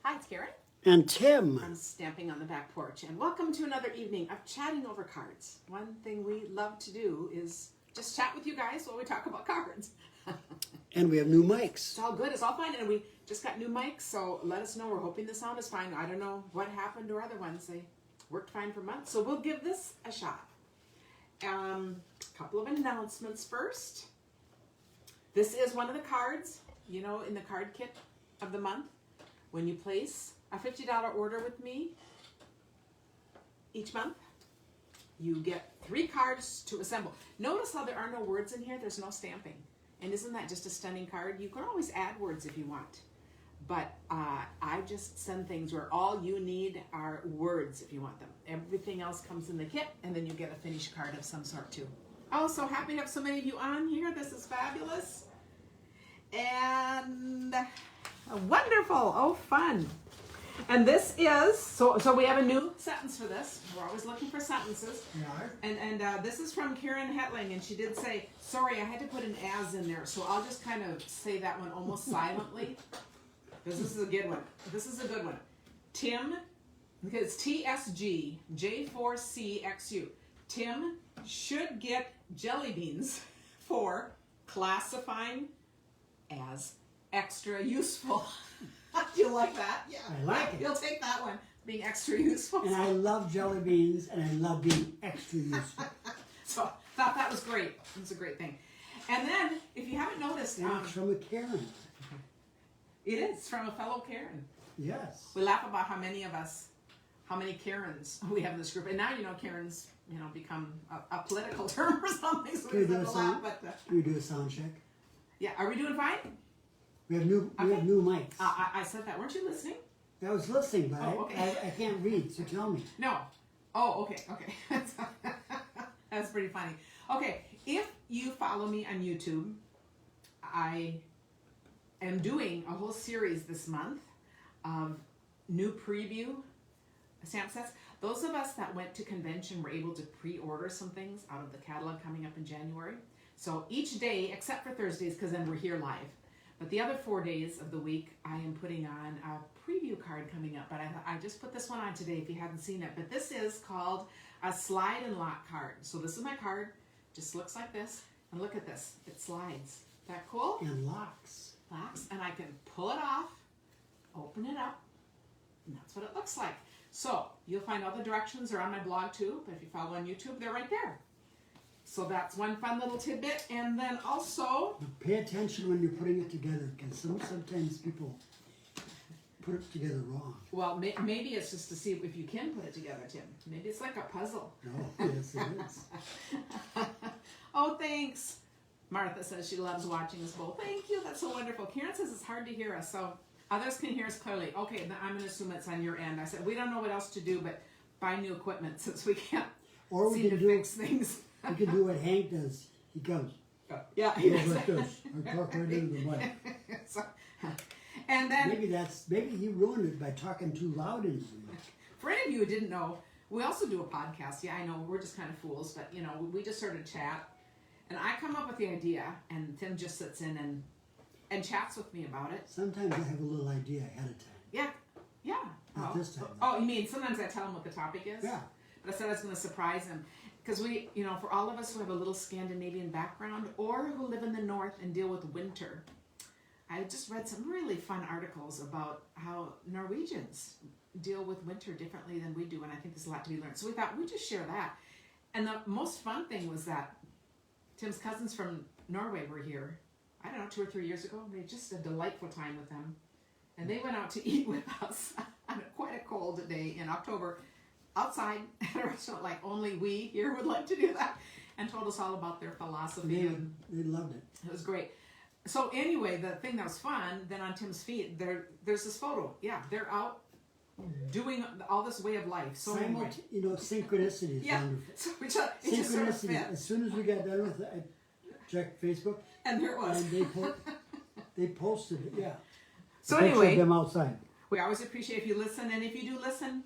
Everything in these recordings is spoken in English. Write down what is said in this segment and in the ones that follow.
Hi, it's Karen. And Tim. I'm Stamping on the Back Porch, and welcome to another evening of chatting over cards. One thing we love to do is just chat with you guys while we talk about cards. And we have new mics. It's all good, it's all fine, and we just got new mics, so let us know. We're hoping the sound is fine. I don't know what happened to other ones. They worked fine for months, so we'll give this a shot. Couple of announcements first. This is one of the cards, you know, in the card kit of the month. When you place a $50 order with me each month, you get 3 cards to assemble. Notice how there are no words in here. There's no stamping. And isn't that just a stunning card? You can always add words if you want. But I just send things where all you need are words if you want them. Everything else comes in the kit, and then you get a finished card of some sort too. Oh, so happy to have so many of you on here. This is fabulous. And wonderful. Oh, fun. And this is, so we have a new sentence for this. We're always looking for sentences. Yeah. And this is from Karen Hetling, and she did say, sorry, I had to put an as in there, so I'll just kind of say that one almost silently, because this is a good one. This is a good one. Tim, because TSG, J4CXU, Tim should get jelly beans for classifying as extra useful. Do you like that? Yeah. I like it. You'll take that one, being extra useful. And I love jelly beans, and I love being extra useful. So thought that was great. It was a great thing. And then, if you haven't noticed, It's from a Karen. it is from a fellow Karen. Yes. We laugh about how many Karens we have in this group, and now you know Karens, you know, become a political term or something. So Can we do a sound? Can we do a sound check? Yeah, are we doing fine? We have new mics. I said that. Weren't you listening? I was listening, but okay. I can't read, so tell me. No. Oh, okay. That's pretty funny. Okay, if you follow me on YouTube, I am doing a whole series this month of new preview stamp sets. Those of us that went to convention were able to pre-order some things out of the catalog coming up in January. So each day, except for Thursdays, because then we're here live, but the other 4 days of the week, I am putting on a preview card coming up. But I just put this one on today if you hadn't seen it. But this is called a slide and lock card. So this is my card. Just looks like this. And look at this. It slides. Is that cool? And locks. Locks. And I can pull it off, open it up, and that's what it looks like. So you'll find all the directions are on my blog too. But if you follow on YouTube, they're right there. So that's one fun little tidbit. And then also, Pay attention when you're putting it together, because sometimes people put it together wrong. well, maybe it's just to see if you can put it together, Tim. Maybe it's like a puzzle. No, yes, it is. Oh, thanks. Martha says she loves watching us both. Thank you. That's so wonderful. Karen says it's hard to hear us, so others can hear us clearly. Okay, then I'm going to assume it's on your end. I said we don't know what else to do but buy new equipment since we can't Or we seem can to fix things. We can do what Hank does. He goes. Yeah. He goes like this. I talk right into the mic. So, and then, Maybe he ruined it by talking too loud into the mic. for any of you who didn't know, we also do a podcast. Yeah, I know, we're just kind of fools, but you know, we just sort of chat. And I come up with the idea, and Tim just sits in and chats with me about it. Sometimes I have a little idea ahead of time. Yeah. Not this time. Oh, you mean sometimes I tell him what the topic is? Yeah. But I said I was going to surprise him. Because we, you know, for all of us who have a little Scandinavian background or who live in the north and deal with winter, I just read some really fun articles about how Norwegians deal with winter differently than we do, and I think there's a lot to be learned. So we thought we'd just share that. And the most fun thing was that Tim's cousins from Norway were here, I don't know, 2 or 3 years ago. We had just a delightful time with them. And they went out to eat with us on quite a cold day in October, outside at a restaurant like only we here would like to do that, and told us all about their philosophy. They loved it. It was great. So anyway, the thing that was fun, then on Tim's feed, there's this photo. Yeah, they're out doing all this way of life. So anyway. You know, synchronicity is wonderful. So it just sort of fit. As soon as we got done with it, I checked Facebook. And there it was. And they posted it, yeah. So Picture anyway, of them outside. We always appreciate if you listen, and if you do listen,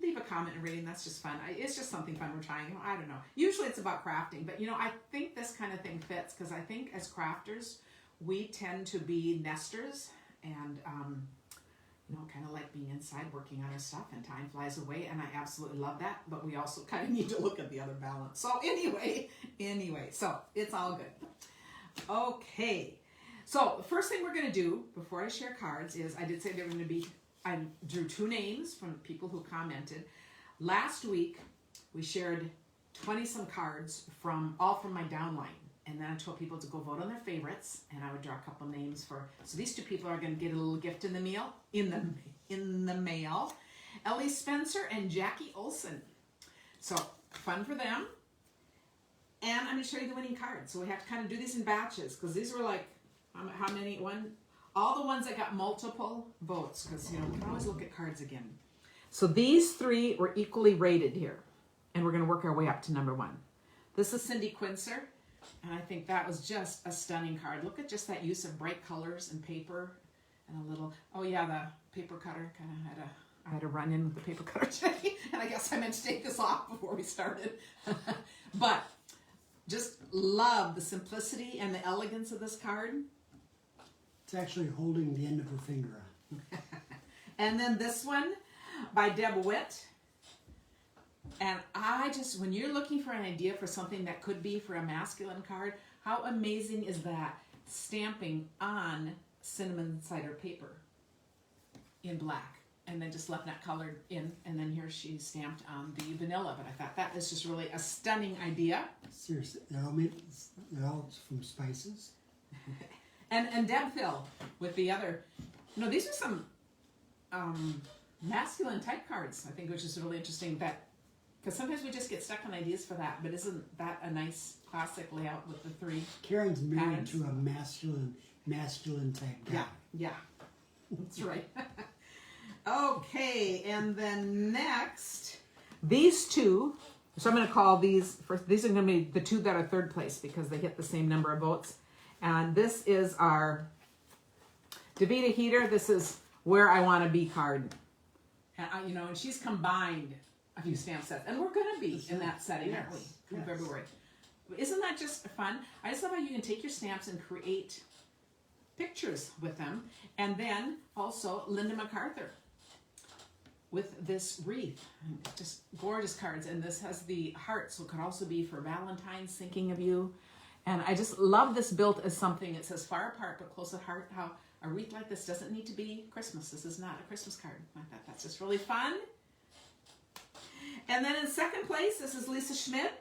leave a comment and rating. That's just fun. It's just something fun we're trying. I don't know. Usually it's about crafting, but you know, I think this kind of thing fits because I think as crafters, we tend to be nesters, and kind of like being inside working on our stuff, and time flies away, and I absolutely love that, but we also kind of need to look at the other balance. So anyway, so it's all good. Okay, so the first thing we're going to do before I share cards is, I did say they're going to be, I drew 2 names from people who commented. Last week, we shared 20-some cards all from my downline. And then I told people to go vote on their favorites, and I would draw a couple names for. So these 2 people are going to get a little gift in the mail. Ellie Spencer and Jackie Olson. So fun for them. And I'm going to show you the winning cards. So we have to kind of do these in batches, because these were like how many? All the ones that got multiple votes, because we can always look at cards again. So these 3 were equally rated here, and we're going to work our way up to number 1. This is Cindy Quincer. And I think that was just a stunning card. Look at just that use of bright colors and paper and a little, oh yeah, the paper cutter kind of I had to run in with the paper cutter today. And I guess I meant to take this off before we started. But just love the simplicity and the elegance of this card. It's actually holding the end of her finger. And then this one by Deb Witt. And when you're looking for an idea for something that could be for a masculine card, how amazing is that? Stamping on cinnamon cider paper in black, and then just left that colored in, and then here she stamped on the vanilla. But I thought that is just really a stunning idea. Seriously, they're all from spices. and Deb Phil with the other, these are some masculine type cards, I think, which is really interesting. Because sometimes we just get stuck on ideas for that, but isn't that a nice classic layout with the 3 Karen's married patterns? to a masculine type guy. Yeah, that's right. Okay, and then next, these 2. So I'm going to call these first. These are going to be the 2 that are 3rd place because they hit the same number of votes. And this is our Davida Heater. This is Where I Want to Be card. And and she's combined a few stamp sets, and we're going to be in that setting, aren't we? Come February. Isn't that just fun? I just love how you can take your stamps and create pictures with them. And then also Linda MacArthur with this wreath. Just gorgeous cards. And this has the heart, so it could also be for Valentine's, thinking of you. And I just love this built as something. It says far apart but close at heart. How a wreath like this doesn't need to be Christmas. This is not a Christmas card. I thought that's just really fun. And then in 2nd place, this is Lisa Schmidt.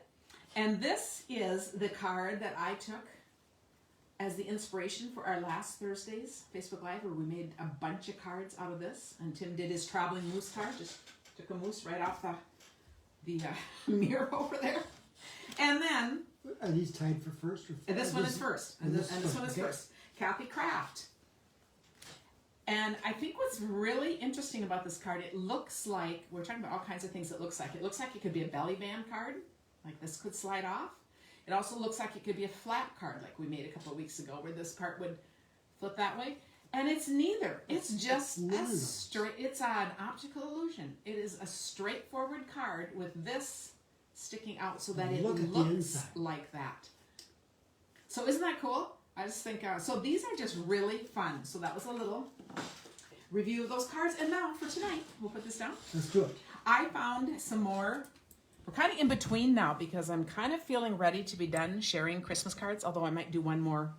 And this is the card that I took as the inspiration for our last Thursday's Facebook Live, where we made a bunch of cards out of this. And Tim did his traveling moose card. Just took a moose right off the mirror over there. And then... Are these tied for first? And this one is first. And this one is first. Kathy Kraft. And I think what's really interesting about this card, it looks like, we're talking about all kinds of things it looks like. It looks like it could be a belly band card, like this could slide off. It also looks like it could be a flat card, like we made a couple of weeks ago, where this part would flip that way. And it's neither. It's just it's an optical illusion. It is a straightforward card with this sticking out so that it looks like that. So isn't that cool? I just think, so these are just really fun. So that was a little review of those cards. And now for tonight, we'll put this down. Let's do it. I found some more. We're kind of in between now because I'm kind of feeling ready to be done sharing Christmas cards, although I might do one more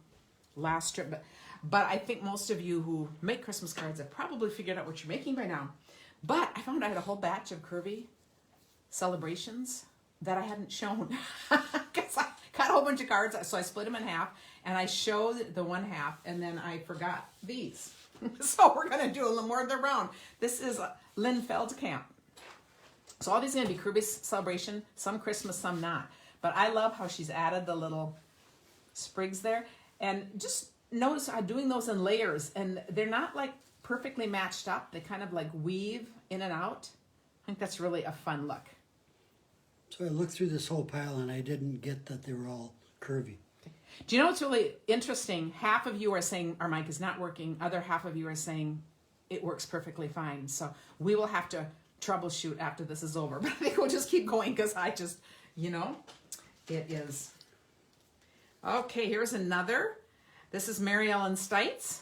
last trip. But I think most of you who make Christmas cards have probably figured out what you're making by now. But I found I had a whole batch of Curvy Celebrations that I hadn't shown. Because I got a whole bunch of cards, so I split them in half. And I showed the one half, and then I forgot these. So we're going to do a little more of their own. This is Lynn Feldkamp. So all these are going to be Curvy Celebration, some Christmas, some not. But I love how she's added the little sprigs there. And just notice I'm doing those in layers. And they're not like perfectly matched up. They kind of like weave in and out. I think that's really a fun look. So I looked through this whole pile, and I didn't get that they were all curvy. Do you know what's really interesting? Half of you are saying our mic is not working. Other half of you are saying it works perfectly fine. So we will have to troubleshoot after this is over. But I think we'll just keep going because I just, it is. Okay, here's another. This is Mary Ellen Stites.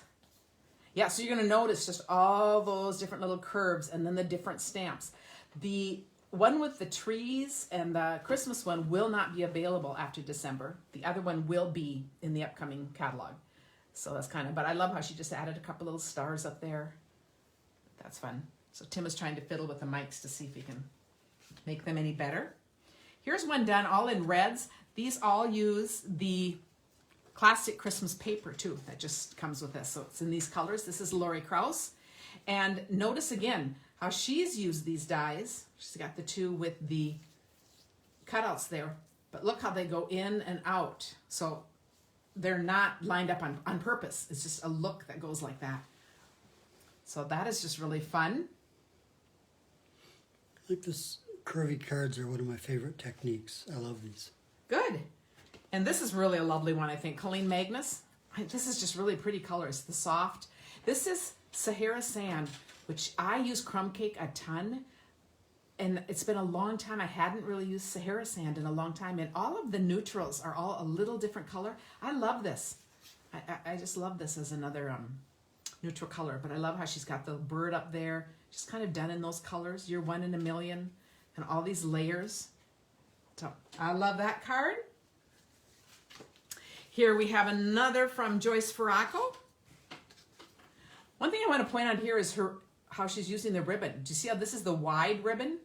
Yeah, so you're going to notice just all those different little curves and then the different stamps. The one with the trees and the Christmas one will not be available after December. The other one will be in the upcoming catalog. So that's kind of, but I love how she just added a couple little stars up there. That's fun. So Tim is trying to fiddle with the mics to see if he can make them any better. Here's one done all in reds. These all use the classic Christmas paper too. That just comes with this. So it's in these colors. This is Lori Krause. And notice again how she's used these dies. She's got the two with the cutouts there. But look how they go in and out. So they're not lined up on purpose. It's just a look that goes like that. So that is just really fun. I think this curvy cards are one of my favorite techniques. I love these. Good. And this is really a lovely one, I think. Colleen Magnus. This is just really pretty colors. The soft. This is Sahara Sand, which I use crumb cake a ton. And it's been a long time. I hadn't really used Sahara Sand in a long time. And all of the neutrals are all a little different color. I love this. I just love this as another neutral color. But I love how she's got the bird up there. Just kind of done in those colors. You're 1 in a million. And all these layers. So I love that card. Here we have another from Joyce Farraco. One thing I want to point out here is how she's using the ribbon. Do you see how this is the wide ribbon?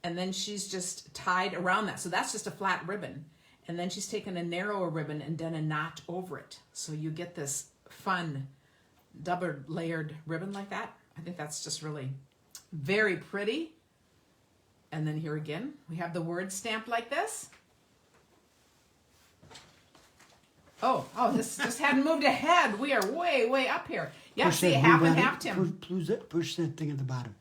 And then she's just tied around that. So that's just a flat ribbon. And then she's taken a narrower ribbon and done a knot over it. So you get this fun double layered ribbon like that. I think that's just really very pretty. And then here again, we have the word stamped like this. Oh, this just hadn't moved ahead. We are way, way up here. Yeah, see, half and half, Tim. Push that thing at the bottom.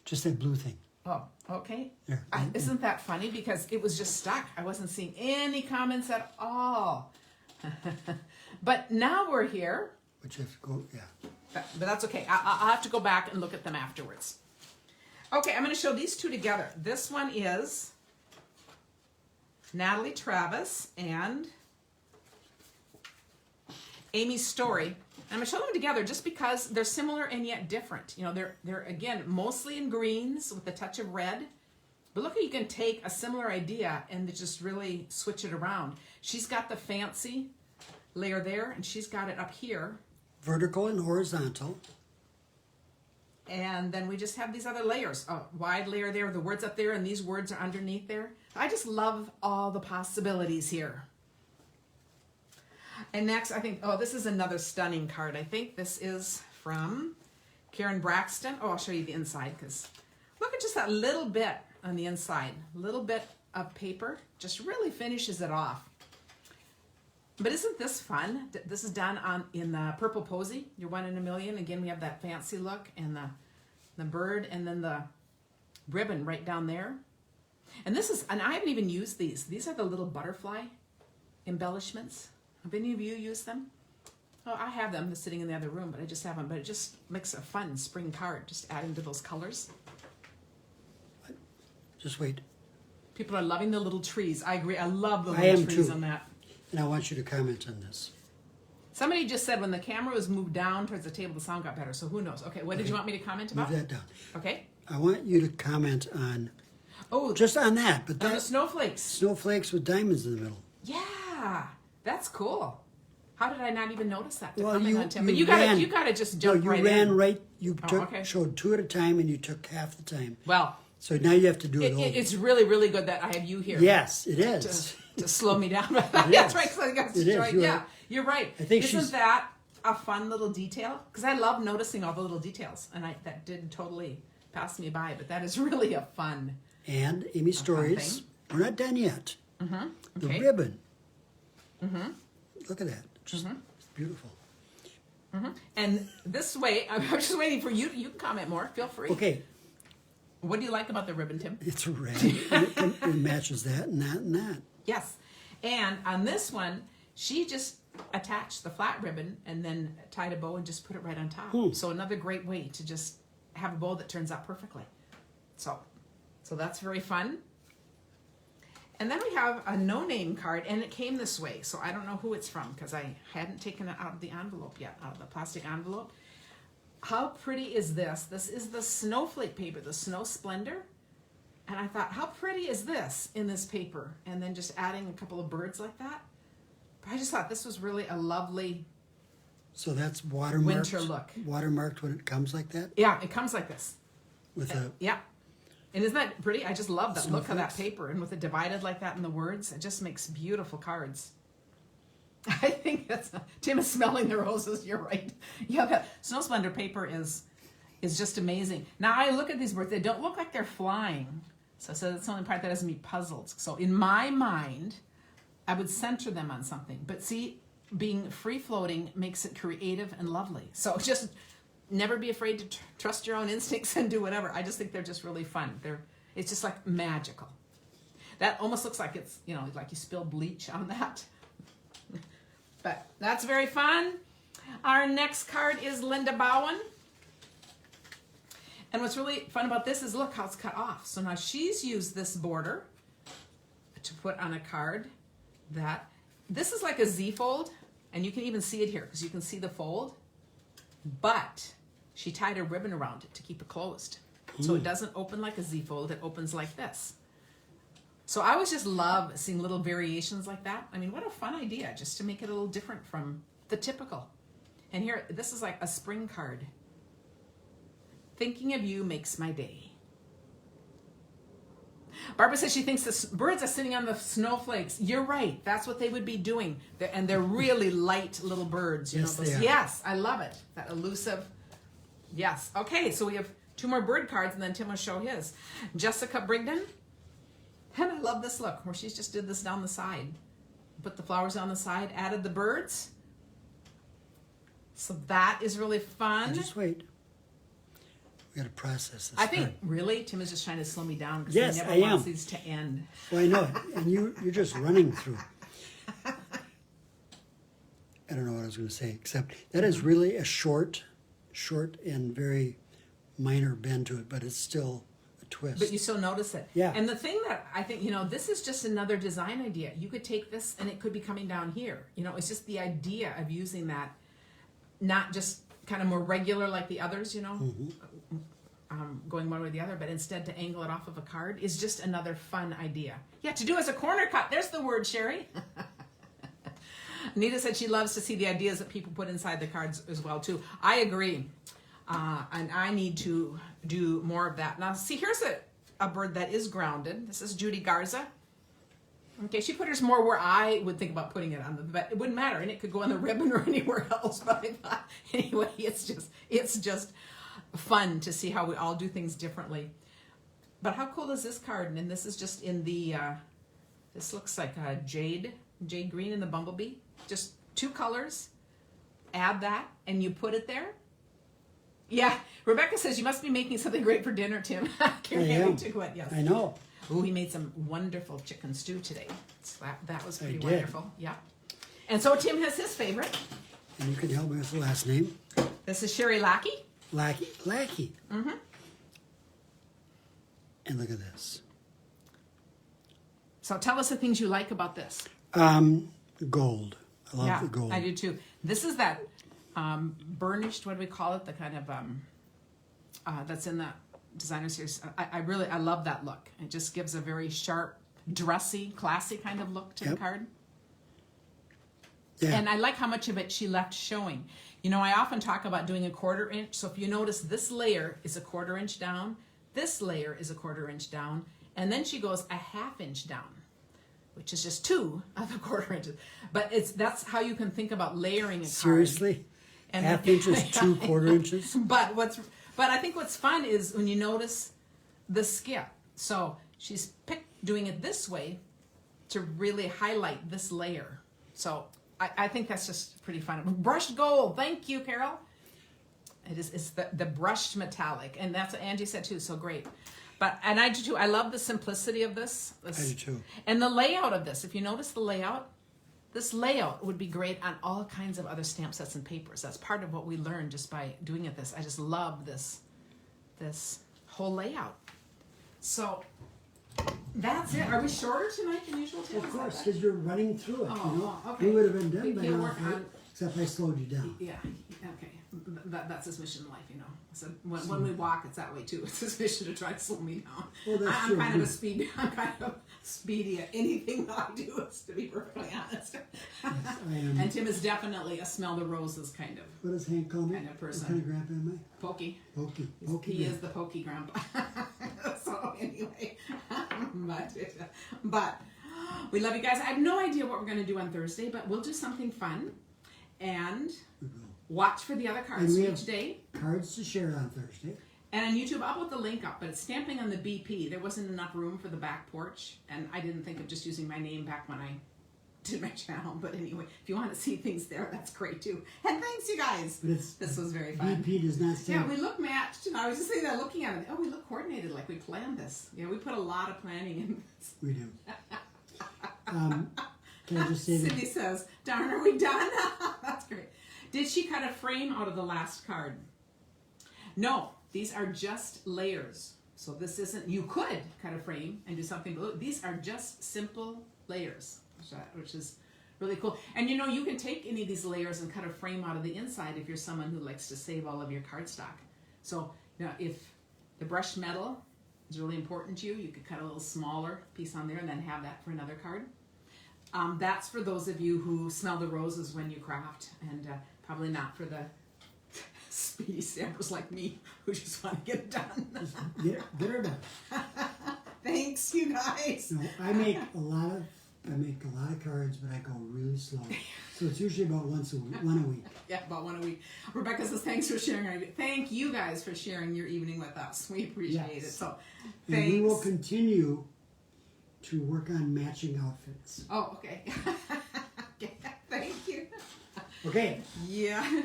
Just that blue thing. Oh, okay. There. Isn't that funny? Because it was just stuck. I wasn't seeing any comments at all. But now we're here. Which have to go, yeah. But that's okay. I'll have to go back and look at them afterwards. Okay, I'm going to show these two together. This one is Natalie Travis and Amy's Story. And I'm going to show them together just because they're similar and yet different. You know, they're again, mostly in greens with a touch of red. But look how you can take a similar idea and just really switch it around. She's got the fancy layer there, and she's got it up here. Vertical and horizontal. And then we just have these other layers. A wide layer there, the words up there, and these words are underneath there. I just love all the possibilities here. And next, I think, oh, this is another stunning card. I think this is from Karen Braxton. Oh, I'll show you the inside, because look at just that little bit on the inside. A little bit of paper just really finishes it off. But isn't this fun? This is done in the purple posy. You're 1 in a million. Again, we have that fancy look and the bird and then the ribbon right down there. And this is, and I haven't even used these. These are the little butterfly embellishments. Have any of you used them? Oh, I have them. They're sitting in the other room, but I just haven't. But it just makes a fun spring card, just adding to those colors. Just wait. People are loving the little trees. I agree. I love the little trees on that. And I want you to comment on this. Somebody just said when the camera was moved down towards the table, the sound got better. So who knows? Okay, what did you want me to comment about? Move that down. Okay. I want you to comment on, oh, just on that. But the snowflakes. Snowflakes with diamonds in the middle. Yeah, that's cool. How did I not even notice that? Well, But you gotta just jump right in. You ran right. You okay. showed 2 at a time, and you took half the time. Well, so now you have to do it over. It's really, really good that I have you here. Yes, it is. To slow me down. That's right. So I got to join. Yeah, you're right. I think Isn't that a fun little detail? Because I love noticing all the little details, and that did totally pass me by. But that is really a fun. And Amy's Stories. We're not done yet. Mm-hmm. The Okay. ribbon. Mm-hmm. Look at that. Just beautiful. Mm-hmm. And this way, I'm just waiting for you. You can comment more. Feel free. Okay. What do you like about the ribbon, Tim? It's red. it matches that and that and that. Yes. And on this one, she just attached the flat ribbon and then tied a bow and just put it right on top. So another great way to just have a bow that turns out perfectly. So that's very fun. And then we have a no-name card, and it came this way. So I don't know who it's from because I hadn't taken it out of the envelope yet, out of the plastic envelope. how pretty is this? This is the snowflake paper, the Snow Splendor. And I thought, how pretty is this in this paper? And then just adding a couple of birds like that. But I just thought this was really a lovely So that's watermarked. winter look. Watermarked when it comes like that Yeah, it comes like this. with a. Yeah. And isn't that pretty? I just love that look of that Snowflakes. paper. And with it divided like that in the words, it just makes beautiful cards. I think that's, Tim is smelling the roses. You're right. Yeah, that Snow Splendor paper is just amazing. Now I look at these birds, they don't look like they're flying. So that's the only part that has me puzzled. So in my mind, I would center them on something. But see, being free floating makes it creative and lovely. So just never be afraid to trust your own instincts and do whatever. I just think they're just really fun. It's just like magical. That almost looks like it's, you know, like you spill bleach on that. But that's very fun. Our next card is Linda Bowen. And what's really fun about this is look how it's cut off. So now she's used this border to put on a card that, this is like a Z fold, and you can even see it here because you can see the fold, but she tied a ribbon around it to keep it closed. So it doesn't open like a Z fold, it opens like this. So I always just love seeing little variations like that. I mean, what a fun idea, just to make it a little different from the typical. And here, this is like a spring card. Thinking of you makes my day. Barbara says she thinks the birds are sitting on the snowflakes. You're right. That's what they would be doing. And they're really light little birds. Yes, they are. Yes, I love it. That elusive. Yes. Okay, so we have 2 more bird cards, and then Tim will show his. Jessica Brigden. And I love this look, where she's just did this down the side. Put the flowers on the side, added the birds. So that is really fun. And just wait. We got to process this. I think, card. really, Tim is just trying to slow me down because Yes, he never I wants am. these to end. Well, I know it, and you're just running through. I don't know what I was going to say, except that is really a short and very minor bend to it, but it's still a twist. But you still notice it. Yeah. And the thing that I think, you know, this is just another design idea. You could take this and it could be coming down here. You know, it's just the idea of using that, not just kind of more regular like the others, you know, going one way or the other, but instead to angle it off of a card is just another fun idea. Yeah, to do as a corner cut. There's the word, Sherry. Anita said she loves to see the ideas that people put inside the cards as well, too. I agree. And I need to do more of that. Now, see, here's a bird that is grounded. This is Judy Garza. Okay, she put hers more where I would think about putting it on but it wouldn't matter, and it could go on the ribbon or anywhere else. But I thought, anyway, it's just fun to see how we all do things differently. But how cool is this card? And this is just in the, this looks like a jade green in the bumblebee. Just 2 colors. Add that, and you put it there. Yeah, Rebecca says you must be making something great for dinner, Tim. I am. Yes. I know. Oh, he made some wonderful chicken stew today. So that was pretty I did. wonderful. Yeah. And so Tim has his favorite. And you can help me with the last name. This is Sherry Lackey. Lackey. Mm-hmm. And look at this. So tell us the things you like about this. Gold. I love the gold. I do too. This is that burnished, what do we call it? The kind of, that's in the designer series. I love that look. It just gives a very sharp, dressy, classy kind of look to the card. Yeah. And I like how much of it she left showing. You know, I often talk about doing a 1/4 inch. So if you notice, this layer is a 1/4 inch down. This layer is a 1/4 inch down. And then she goes a 1/2 inch down, which is just 2 of the 1/4 inches. But that's how you can think about layering a card. Seriously? And 1/2 inch is 2 1/4 inches? But I think what's fun is when you notice the skip. So she's doing it this way to really highlight this layer. So I think that's just pretty fun. Brushed gold. Thank you, Carol. It's the brushed metallic. And that's what Angie said too. So great. And I do too. I love the simplicity of this. I do too. And the layout of this. If you notice the layout, this layout would be great on all kinds of other stamp sets and papers. That's part of what we learned just by doing it this. I just love this whole layout. So that's it. Are we shorter tonight than usual, Tim? Of course, because you're running through it. Oh, you know? okay. We would have been done by We'll now, work on- except I slowed you down. Yeah, okay. that's his mission in life, you know. So when we walk, it's that way too. It's his mission to try to slow me down. Well, that's I'm true. kind of a speed. I'm kind of speedy at anything that I do. To be perfectly honest. I am. And Tim is definitely a smell the roses kind of What does Hank call me? kind of person. What kind of grandpa am I? Pokey. Pokey. He is the pokey grandpa. So anyway, but we love you guys. I have no idea what we're going to do on Thursday, but we'll do something fun and watch for the other cards each day. Cards to share on Thursday. And on YouTube, I'll put the link up, but it's stamping on the BP. There wasn't enough room for the back porch, and I didn't think of just using my name back when I did my channel. But anyway, if you want to see things there, that's great too. And thanks, you guys. This was very fun. BP does not stamp. Yeah, we look matched, and I was just saying that looking at it. Oh, we look coordinated, like we planned this. Yeah, we put a lot of planning in this. We do. Can I just say that? Cindy says, "Darn, are we done?" That's great. Did she cut a frame out of the last card? No. These are just layers. So this isn't, you could cut a frame and do something below. These are just simple layers, which is really cool. And you know, you can take any of these layers and cut a frame out of the inside if you're someone who likes to save all of your cardstock. So you know, if the brushed metal is really important to you, you could cut a little smaller piece on there and then have that for another card. That's for those of you who smell the roses when you craft, and probably not for the speedy stampers like me who just want to get it done. Get her done. Thanks, you guys. No, I make a lot of cards, but I go really slow. So it's usually about one a week. Yeah, about one a week. Rebecca says, thanks for sharing. Thank you guys for sharing your evening with us. We appreciate it. So, thanks. And we will continue to work on matching outfits. Oh, okay. Okay, thank you. Okay. Yeah.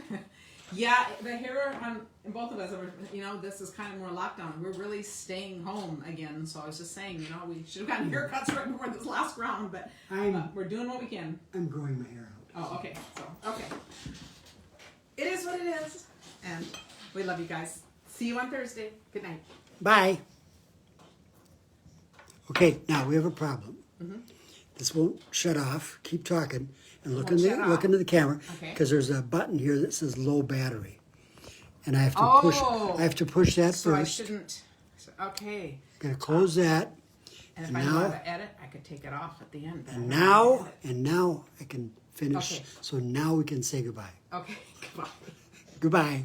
Yeah, the hair on both of us, you know, this is kind of more lockdown. We're really staying home again. So I was just saying, you know, we should have gotten haircuts right before this last round, but we're doing what we can. I'm growing my hair out. Oh, okay. So, okay. It is what it is. And we love you guys. See you on Thursday. Good night. Bye. Okay, now we have a problem. Mm-hmm. This won't shut off. Keep talking and look into the camera, because there's a button here that says low battery, and I have to push. I have to push that so first. I shouldn't. Okay. I'm gonna close that. And if I know how to edit, I could take it off at the end. And now I can finish. Okay. So now we can say goodbye. Okay. Goodbye. Goodbye.